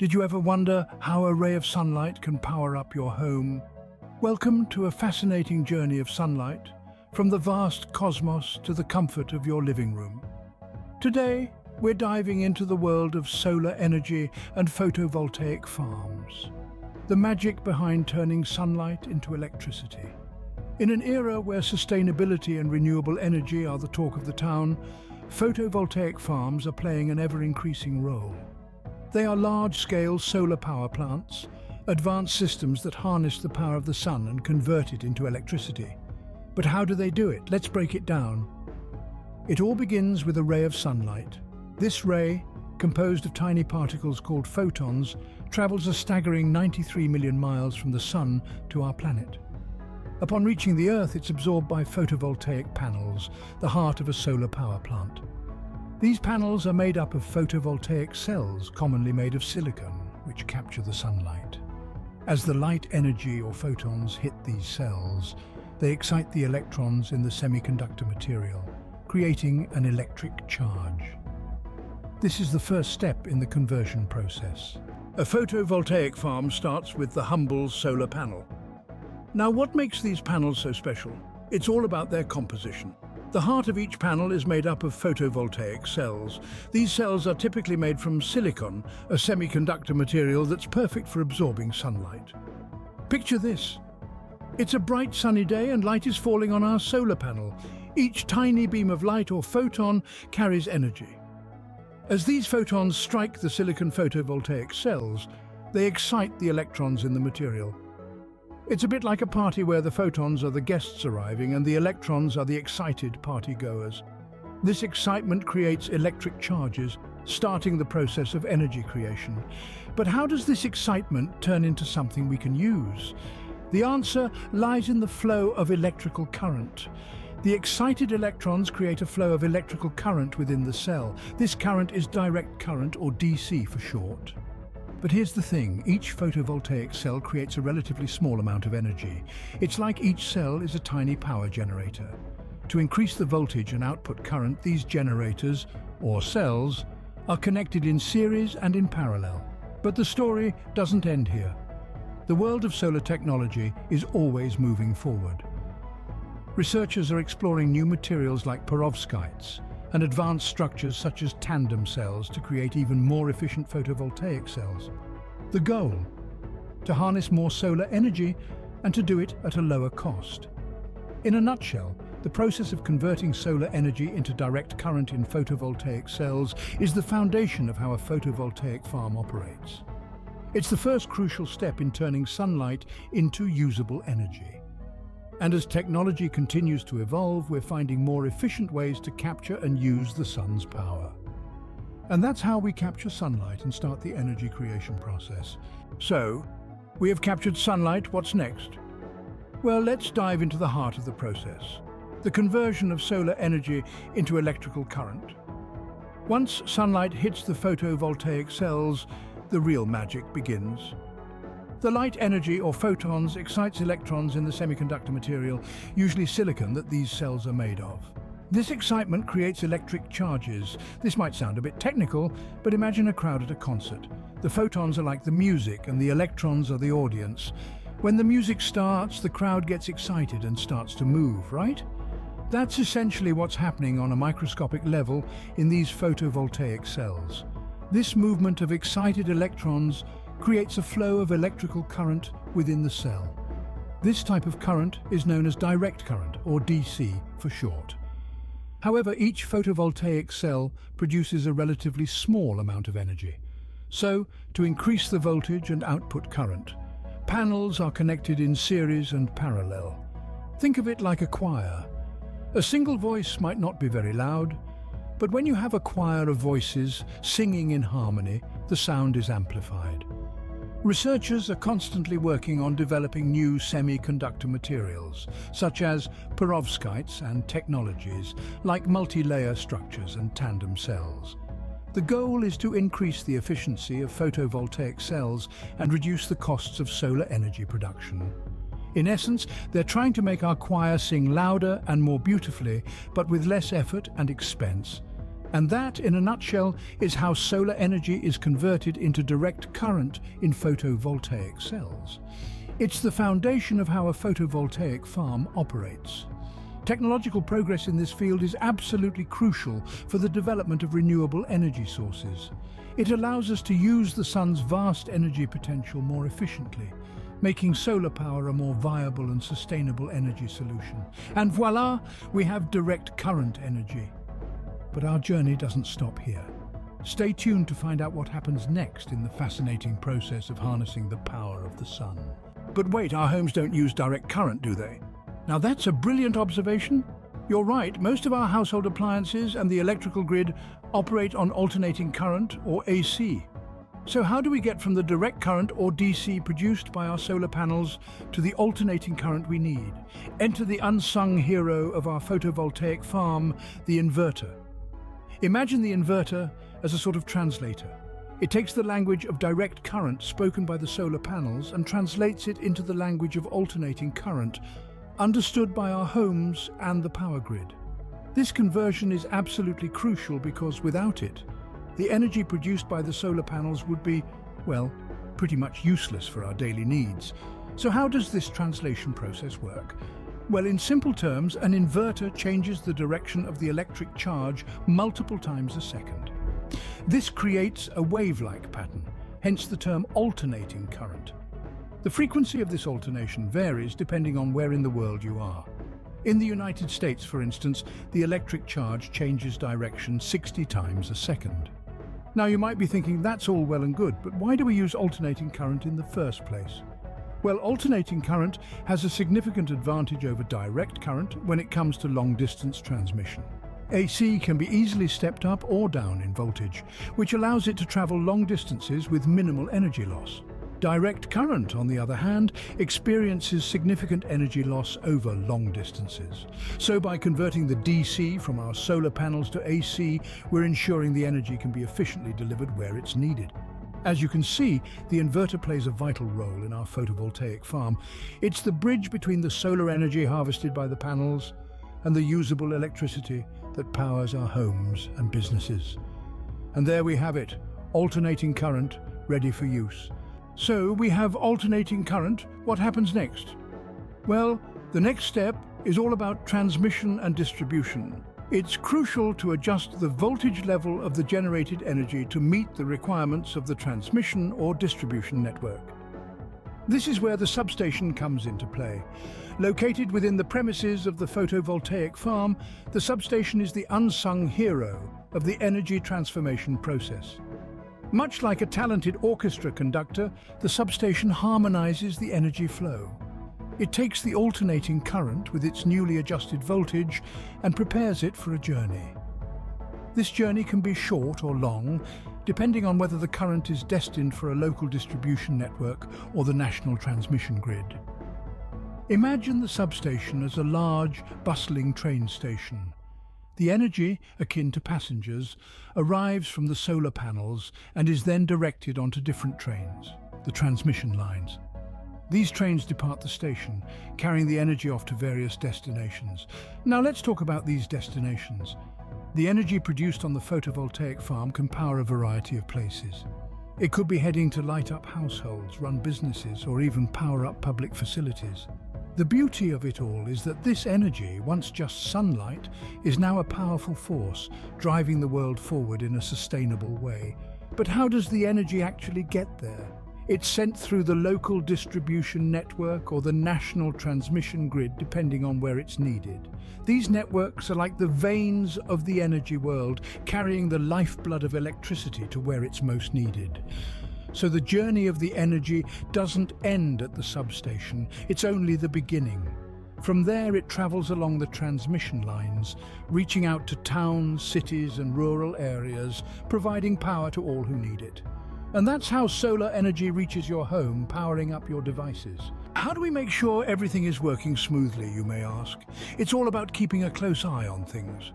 Did you ever wonder how a ray of sunlight can power up your home? Welcome to a fascinating journey of sunlight, from the vast cosmos to the comfort of your living room. Today, we're diving into the world of solar energy and photovoltaic farms. The magic behind turning sunlight into electricity. In an era where sustainability and renewable energy are the talk of the town, photovoltaic farms are playing an ever-increasing role. They are large-scale solar power plants, advanced systems that harness the power of the sun and convert it into electricity. But how do they do it? Let's break it down. It all begins with a ray of sunlight. This ray, composed of tiny particles called photons, travels a staggering 93 million miles from the sun to our planet. Upon reaching the Earth, it's absorbed by photovoltaic panels, the heart of a solar power plant. These panels are made up of photovoltaic cells, commonly made of silicon, which capture the sunlight. As the light energy or photons hit these cells, they excite the electrons in the semiconductor material, creating an electric charge. This is the first step in the conversion process. A photovoltaic farm starts with the humble solar panel. Now, what makes these panels so special? It's all about their composition. The heart of each panel is made up of photovoltaic cells. These cells are typically made from silicon, a semiconductor material that's perfect for absorbing sunlight. Picture this. It's a bright sunny day and light is falling on our solar panel. Each tiny beam of light or photon carries energy. As these photons strike the silicon photovoltaic cells, they excite the electrons in the material. It's a bit like a party where the photons are the guests arriving and the electrons are the excited partygoers. This excitement creates electric charges, starting the process of energy creation. But how does this excitement turn into something we can use? The answer lies in the flow of electrical current. The excited electrons create a flow of electrical current within the cell. This current is direct current, or DC for short. But here's the thing, each photovoltaic cell creates a relatively small amount of energy. It's like each cell is a tiny power generator. To increase the voltage and output current, these generators, or cells, are connected in series and in parallel. But the story doesn't end here. The world of solar technology is always moving forward. Researchers are exploring new materials like perovskites and advanced structures such as tandem cells to create even more efficient photovoltaic cells. The goal? To harness more solar energy and to do it at a lower cost. In a nutshell, the process of converting solar energy into direct current in photovoltaic cells is the foundation of how a photovoltaic farm operates. It's the first crucial step in turning sunlight into usable energy. And as technology continues to evolve, we're finding more efficient ways to capture and use the sun's power. And that's how we capture sunlight and start the energy creation process. So, we have captured sunlight, what's next? Well, let's dive into the heart of the process, the conversion of solar energy into electrical current. Once sunlight hits the photovoltaic cells, the real magic begins. The light energy, or photons, excites electrons in the semiconductor material, usually silicon, that these cells are made of. This excitement creates electric charges. This might sound a bit technical, but imagine a crowd at a concert. The photons are like the music and the electrons are the audience. When the music starts, the crowd gets excited and starts to move, right? That's essentially what's happening on a microscopic level in these photovoltaic cells. This movement of excited electrons creates a flow of electrical current within the cell. This type of current is known as direct current, or DC for short. However, each photovoltaic cell produces a relatively small amount of energy. So, to increase the voltage and output current, panels are connected in series and parallel. Think of it like a choir. A single voice might not be very loud, but when you have a choir of voices singing in harmony, the sound is amplified. Researchers are constantly working on developing new semiconductor materials, such as perovskites, and technologies like multi-layer structures and tandem cells. The goal is to increase the efficiency of photovoltaic cells and reduce the costs of solar energy production. In essence, they're trying to make our choir sing louder and more beautifully, but with less effort and expense. And that, in a nutshell, is how solar energy is converted into direct current in photovoltaic cells. It's the foundation of how a photovoltaic farm operates. Technological progress in this field is absolutely crucial for the development of renewable energy sources. It allows us to use the sun's vast energy potential more efficiently, making solar power a more viable and sustainable energy solution. And voila, we have direct current energy. But our journey doesn't stop here. Stay tuned to find out what happens next in the fascinating process of harnessing the power of the sun. But wait, our homes don't use direct current, do they? Now that's a brilliant observation. You're right, most of our household appliances and the electrical grid operate on alternating current, or AC. So how do we get from the direct current, or DC, produced by our solar panels to the alternating current we need? Enter the unsung hero of our photovoltaic farm, the inverter. Imagine the inverter as a sort of translator. It takes the language of direct current spoken by the solar panels and translates it into the language of alternating current, understood by our homes and the power grid. This conversion is absolutely crucial because without it, the energy produced by the solar panels would be, well, pretty much useless for our daily needs. So how does this translation process work? Well, in simple terms, an inverter changes the direction of the electric charge multiple times a second. This creates a wave-like pattern, hence the term alternating current. The frequency of this alternation varies depending on where in the world you are. In the United States, for instance, the electric charge changes direction 60 times a second. Now you might be thinking that's all well and good, but why do we use alternating current in the first place? Well, alternating current has a significant advantage over direct current when it comes to long-distance transmission. AC can be easily stepped up or down in voltage, which allows it to travel long distances with minimal energy loss. Direct current, on the other hand, experiences significant energy loss over long distances. So by converting the DC from our solar panels to AC, we're ensuring the energy can be efficiently delivered where it's needed. As you can see, the inverter plays a vital role in our photovoltaic farm. It's the bridge between the solar energy harvested by the panels and the usable electricity that powers our homes and businesses. And there we have it, alternating current, ready for use. So we have alternating current. What happens next? Well, the next step is all about transmission and distribution. It's crucial to adjust the voltage level of the generated energy to meet the requirements of the transmission or distribution network. This is where the substation comes into play. Located within the premises of the photovoltaic farm, the substation is the unsung hero of the energy transformation process. Much like a talented orchestra conductor, the substation harmonizes the energy flow. It takes the alternating current with its newly adjusted voltage and prepares it for a journey. This journey can be short or long, depending on whether the current is destined for a local distribution network or the national transmission grid. Imagine the substation as a large, bustling train station. The energy, akin to passengers, arrives from the solar panels and is then directed onto different trains, the transmission lines. These trains depart the station, carrying the energy off to various destinations. Now let's talk about these destinations. The energy produced on the photovoltaic farm can power a variety of places. It could be heading to light up households, run businesses, or even power up public facilities. The beauty of it all is that this energy, once just sunlight, is now a powerful force, driving the world forward in a sustainable way. But how does the energy actually get there? It's sent through the local distribution network or the national transmission grid, depending on where it's needed. These networks are like the veins of the energy world, carrying the lifeblood of electricity to where it's most needed. So the journey of the energy doesn't end at the substation, it's only the beginning. From there it travels along the transmission lines, reaching out to towns, cities and rural areas, providing power to all who need it. And that's how solar energy reaches your home, powering up your devices. How do we make sure everything is working smoothly, you may ask? It's all about keeping a close eye on things.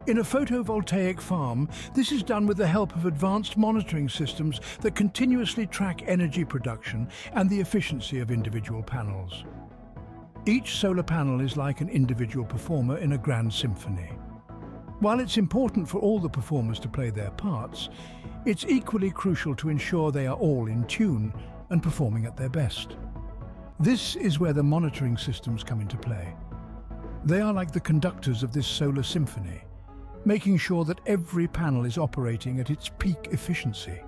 In a photovoltaic farm, this is done with the help of advanced monitoring systems that continuously track energy production and the efficiency of individual panels. Each solar panel is like an individual performer in a grand symphony. While it's important for all the performers to play their parts, it's equally crucial to ensure they are all in tune and performing at their best. This is where the monitoring systems come into play. They are like the conductors of this solar symphony, making sure that every panel is operating at its peak efficiency.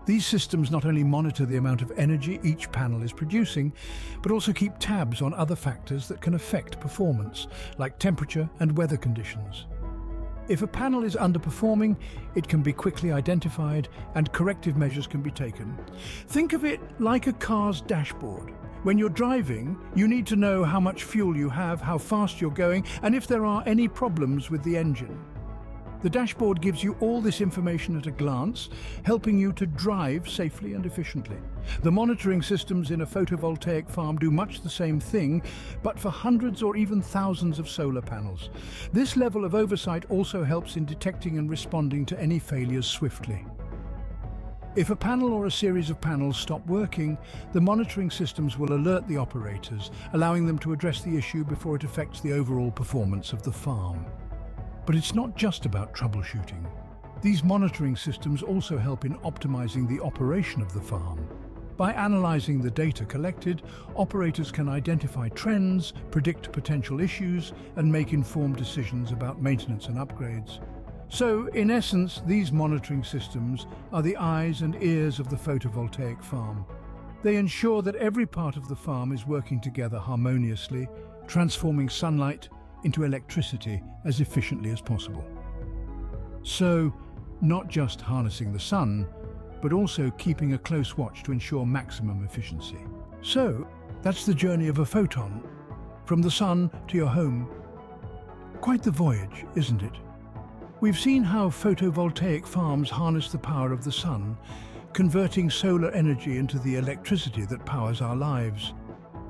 These systems not only monitor the amount of energy each panel is producing, but also keep tabs on other factors that can affect performance, like temperature and weather conditions. If a panel is underperforming, it can be quickly identified and corrective measures can be taken. Think of it like a car's dashboard. When you're driving, you need to know how much fuel you have, how fast you're going, and if there are any problems with the engine. The dashboard gives you all this information at a glance, helping you to drive safely and efficiently. The monitoring systems in a photovoltaic farm do much the same thing, but for hundreds or even thousands of solar panels. This level of oversight also helps in detecting and responding to any failures swiftly. If a panel or a series of panels stop working, the monitoring systems will alert the operators, allowing them to address the issue before it affects the overall performance of the farm. But it's not just about troubleshooting. These monitoring systems also help in optimizing the operation of the farm. By analyzing the data collected, operators can identify trends, predict potential issues, and make informed decisions about maintenance and upgrades. So, in essence, these monitoring systems are the eyes and ears of the photovoltaic farm. They ensure that every part of the farm is working together harmoniously, transforming sunlight into electricity as efficiently as possible. So, not just harnessing the sun, but also keeping a close watch to ensure maximum efficiency. So, that's the journey of a photon, from the sun to your home. Quite the voyage, isn't it? We've seen how photovoltaic farms harness the power of the sun, converting solar energy into the electricity that powers our lives.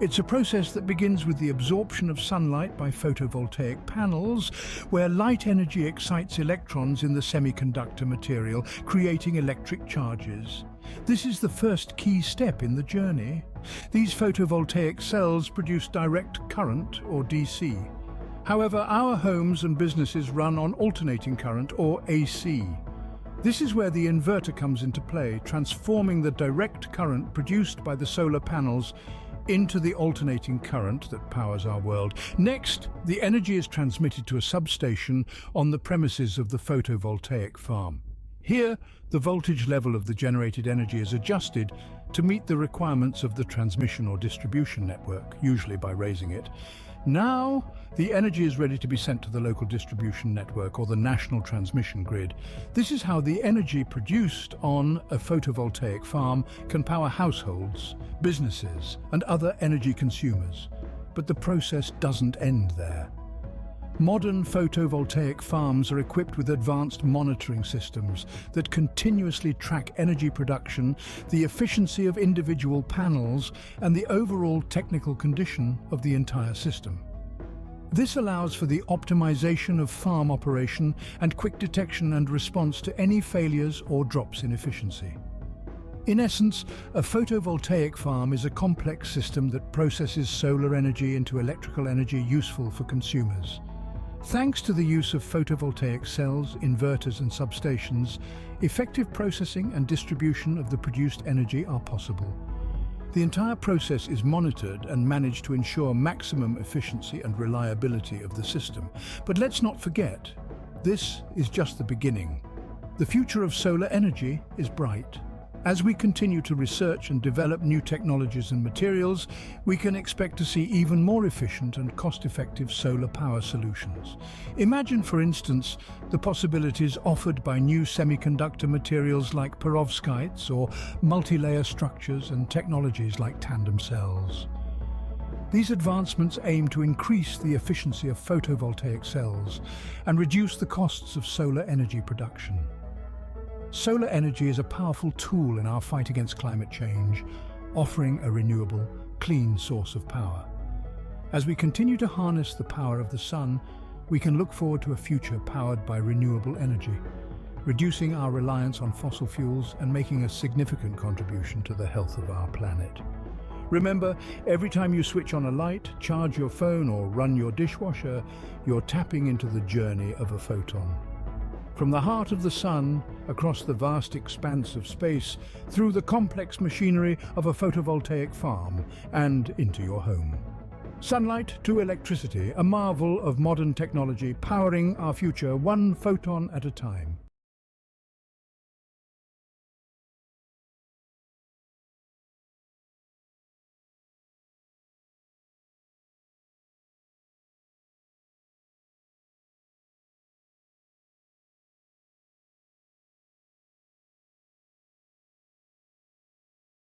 It's a process that begins with the absorption of sunlight by photovoltaic panels, where light energy excites electrons in the semiconductor material, creating electric charges. This is the first key step in the journey. These photovoltaic cells produce direct current, or DC. However, our homes and businesses run on alternating current, or AC. This is where the inverter comes into play, transforming the direct current produced by the solar panels into the alternating current that powers our world. Next, the energy is transmitted to a substation on the premises of the photovoltaic farm. Here, the voltage level of the generated energy is adjusted to meet the requirements of the transmission or distribution network, usually by raising it. Now, the energy is ready to be sent to the local distribution network or the national transmission grid. This is how the energy produced on a photovoltaic farm can power households, businesses, and other energy consumers. But the process doesn't end there. Modern photovoltaic farms are equipped with advanced monitoring systems that continuously track energy production, the efficiency of individual panels, and the overall technical condition of the entire system. This allows for the optimization of farm operation and quick detection and response to any failures or drops in efficiency. In essence, a photovoltaic farm is a complex system that processes solar energy into electrical energy useful for consumers. Thanks to the use of photovoltaic cells, inverters and substations, effective processing and distribution of the produced energy are possible. The entire process is monitored and managed to ensure maximum efficiency and reliability of the system. But let's not forget, this is just the beginning. The future of solar energy is bright. As we continue to research and develop new technologies and materials, we can expect to see even more efficient and cost-effective solar power solutions. Imagine, for instance, the possibilities offered by new semiconductor materials like perovskites or multi-layer structures and technologies like tandem cells. These advancements aim to increase the efficiency of photovoltaic cells and reduce the costs of solar energy production. Solar energy is a powerful tool in our fight against climate change, offering a renewable, clean source of power. As we continue to harness the power of the sun, we can look forward to a future powered by renewable energy, reducing our reliance on fossil fuels and making a significant contribution to the health of our planet. Remember, every time you switch on a light, charge your phone or run your dishwasher, you're tapping into the journey of a photon. From the heart of the sun, across the vast expanse of space, through the complex machinery of a photovoltaic farm, and into your home. Sunlight to electricity, a marvel of modern technology powering our future one photon at a time.